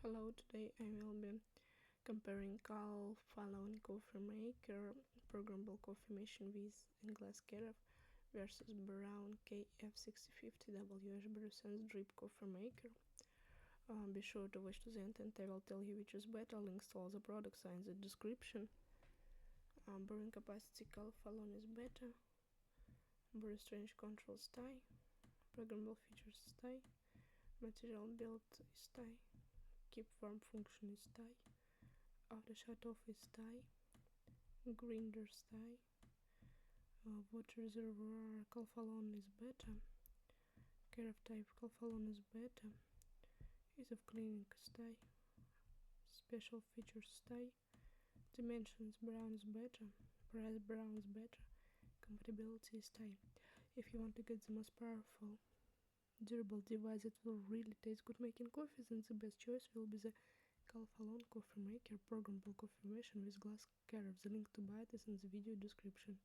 Hello, today I will be comparing Calphalon coffee maker programmable coffee machine with a glass carafe versus Braun KF6050WH BrewSense drip coffee maker. Be sure to watch to the end and I will tell you which is better. Links to all the products are in the description. Brewing capacity Calphalon is better. Brew range control stay. Programmable features stay. Material build is stay. Keep warm function is stay. Auto shut off is stay. Grinder stay. Water reservoir Calphalon is better. Carafe type Calphalon is better. Ease of cleaning stay. Special features stay. Dimensions Braun is better. Price Braun is better. Compatibility stay. If you want to get the most powerful durable device that will really taste good making coffee, then the best choice will be the Calphalon coffee maker programmable coffee machine with glass carafe. The link to buy it is in the video description.